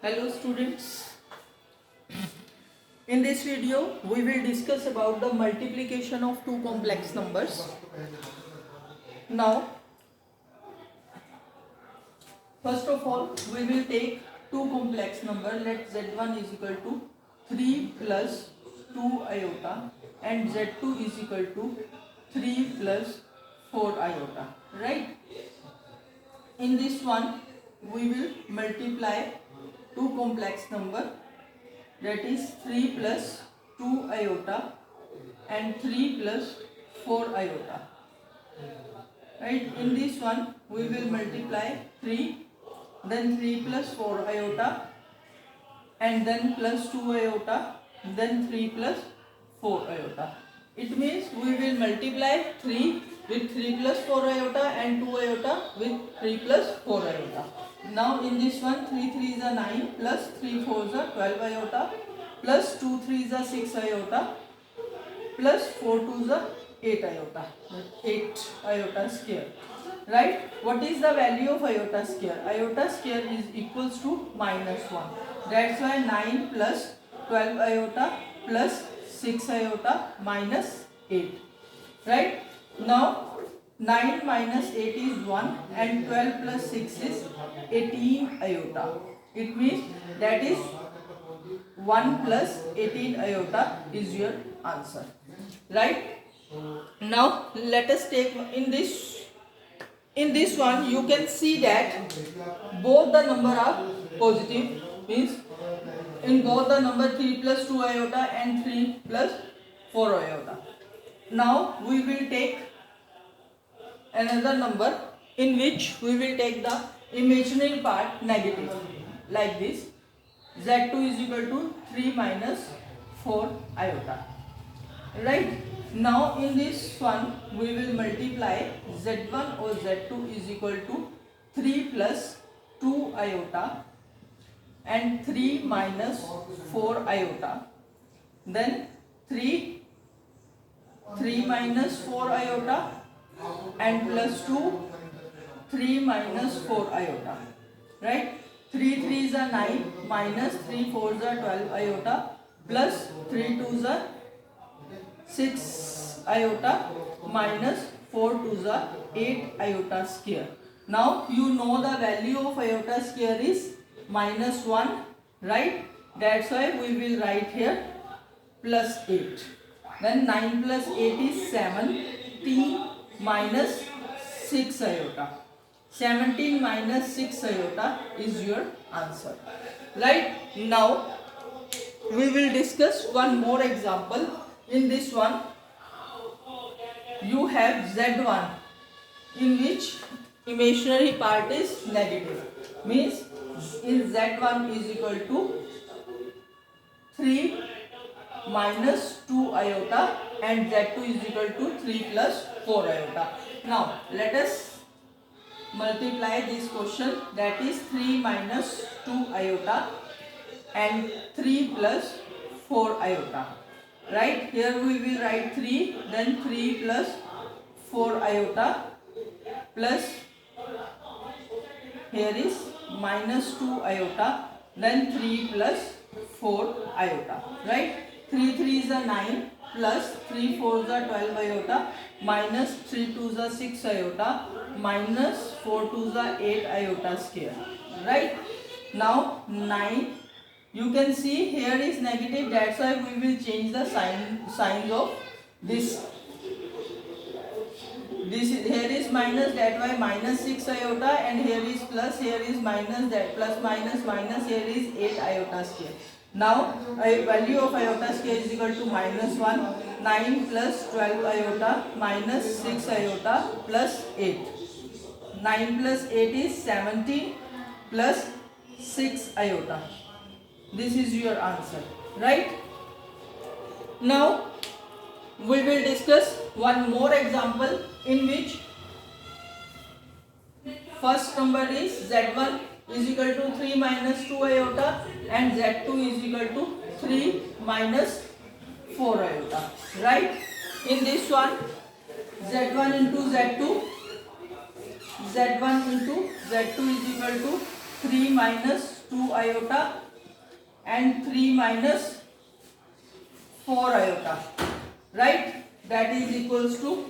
Hello students, in this video we will discuss about the multiplication of two complex numbers. Now first of all we will take two complex number. Let z1 is equal to 3 plus 2 iota and z2 is equal to 3 plus 4 iota, right? In this one we will multiply two complex number, that is 3 plus 2 iota and 3 plus 4 iota, right? In this one we will multiply 3, then 3 plus 4 iota and then plus 2 iota, then 3 plus 4 iota. It means we will multiply 3 with 3 plus 4 iota and 2 iota with 3 plus 4 iota. Now in this one 3 3 is a 9 plus 3 4 is a 12 iota plus 2 3 is a 6 iota plus 4 2 is a 8 iota, 8 iota square, right? What is the value of iota square? Iota square is equals to -1. That's why 9 plus 12 iota plus 6 iota minus 8, right? Now 9 minus 8 is 1 and 12 plus 6 is 18 iota. It means that is 1 plus 18 iota is your answer, right? Now let us take in this one you can see that both the number are positive, means in both the number 3 plus 2 iota and 3 plus 4 iota. Now we will take another number in which we will take the imaginary part negative, like this. Z2 is equal to 3 minus 4 iota, right? Now in this one we will multiply Z1 or Z2 is equal to 3 plus 2 iota and 3 minus 4 iota, then 3 minus 4 iota and plus 2 3 minus 4 iota, right? 3 3 is a 9 minus 3 4 is a 12 iota plus 3 2 is a 6 iota minus 4 2 is a 8 iota square. Now you know the value of iota square is -1, right? That's why we will write here plus 8. Then 9 plus 8 is 17 minus 6 iota. 17 minus 6 iota is your answer, right? Now we will discuss one more example. In this one you have Z1 in which imaginary part is negative, means in Z1 is equal to 3 minus 2 iota and Z2 is equal to 3 plus 4 iota. Now let us multiply this question, that is 3 minus 2 iota and 3 plus 4 iota, right? Here we will write 3, then 3 plus 4 iota plus here is minus 2 iota, then 3 plus 4 iota, right? 3 3 is a 9 plus 3 4 is a 12 iota minus 3 2 is a 6 iota minus 4 2 is a 8 iota square, right? Now 9, you can see here is negative, that's why we will change the signs of this. Here is minus, that why minus 6 iota, and here is plus, here is minus, that plus minus minus, here is 8 iota square. Now value of iota square is equal to -1. 9 plus 12 iota minus 6 iota plus 8. 9 plus 8 is 17 plus 6 iota. This is your answer, right? Now we will discuss one more example in which first number is Z1 is equal to 3 minus 2 iota and Z2 is equal to 3 minus 4 iota, right? In this one Z1 into Z2 is equal to 3 minus 2 iota and 3 minus 4 iota, right? That is equals to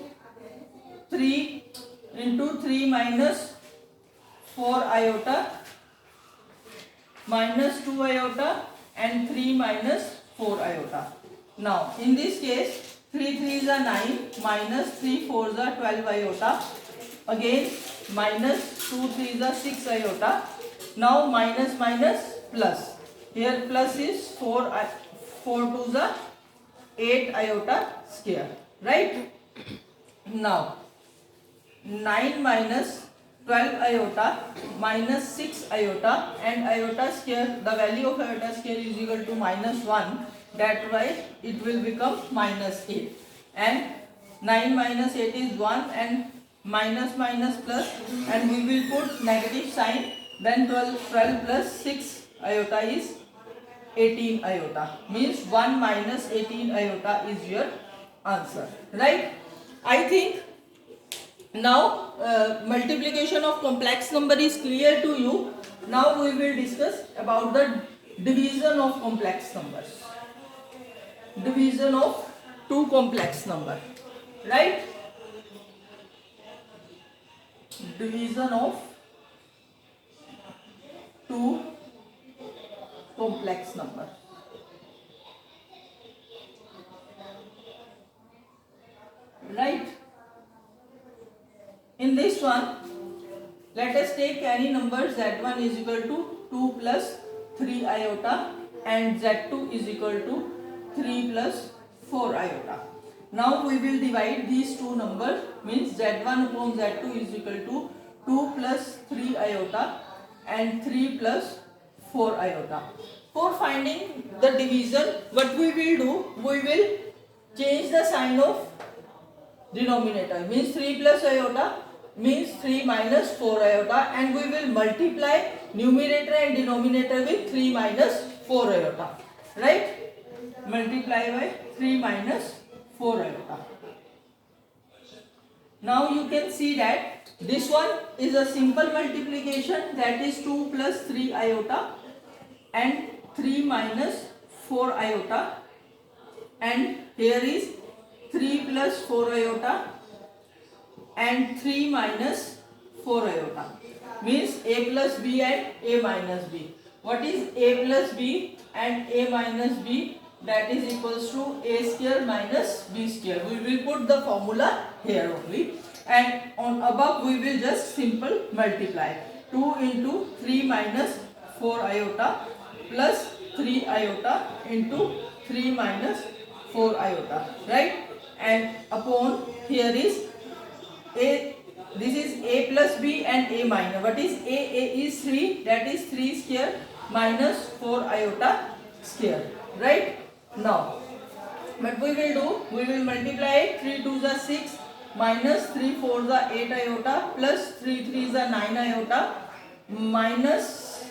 3 into 3 minus 4 iota minus 2 iota and 3 minus 4 iota. Now in this case 3 3s are 9 minus 3 4s are 12 iota, again minus 2 3s are 6 iota. Now minus minus plus, here plus is 4 2s are 8 iota square, right? Now 9 minus 12 iota minus 6 iota and iota square, the value of iota square is equal to minus 1, that why it will become minus 8, and 9 minus 8 is 1 and minus minus plus, and we will put negative sign, then 12 plus 6 iota is 18 iota, means 1 minus 18 iota is your answer, right? I think now multiplication of complex number is clear to you. Now we will discuss about the division of complex numbers. Division of two complex number, right? Division of two complex number. Right? In this one, let us take any number z1 is equal to 2 plus 3 iota and z2 is equal to 3 plus 4 iota. Now we will divide these two numbers, means z1 upon z2 is equal to 2 plus 3 iota and 3 plus 4 iota. For finding the division, what we will do, we will change the sign of denominator, means 3 plus iota means 3 minus 4 iota, and we will multiply numerator and denominator with 3 minus 4 iota, right? Multiply by 3 minus 4 iota. Now you can see that this one is a simple multiplication, that is 2 plus 3 iota and 3 minus 4 iota, and here is 3 plus 4 iota and 3 minus 4 iota, means a plus b and a minus b. What is a plus b and a minus b? That is equals to a square minus b square. We will put the formula here only, and on above we will just simple multiply. 2 into 3 minus 4 iota plus 3 iota into 3 minus 4 iota, right? And upon here is a, this is a plus b and a minus. What is a? A is 3, that is 3 square minus 4 iota square, right? Now what we will do, we will multiply 3 2s are 6 minus 3 4s are 8 iota plus 3 3s are 9 iota minus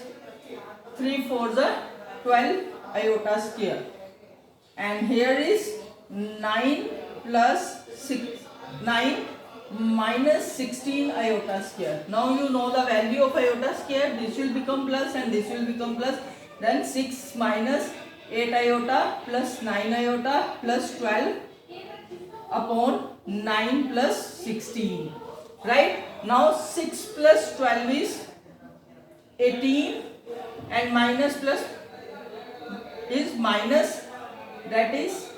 3 4s are 12 iota square, and here is 9 plus 6, 9 minus 16 iota square. Now you know the value of iota square, this will become plus and this will become plus, then 6 minus 8 iota plus 9 iota plus 12 upon 9 plus 16, right? Now 6 plus 12 is 18 and minus plus is minus, that is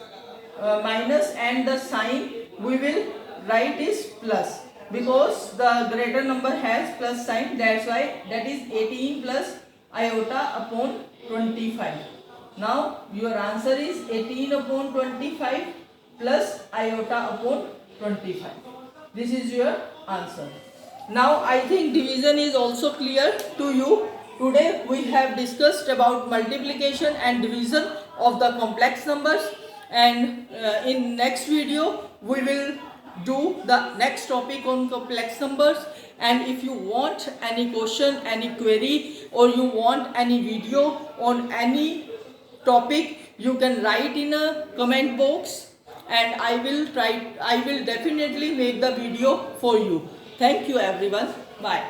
minus, and the sign we will write is plus, because the greater number has plus sign, that's why that is 18 plus iota upon 25. Now your answer is 18 upon 25 plus iota upon 25. This is your answer. Now I think division is also clear to you. Today we have discussed about multiplication and division of the complex numbers, and in next video we will do the next topic on complex numbers. And if you want any question, any query, or you want any video on any topic, you can write in a comment box, and I will definitely make the video for you. Thank you everyone. Bye.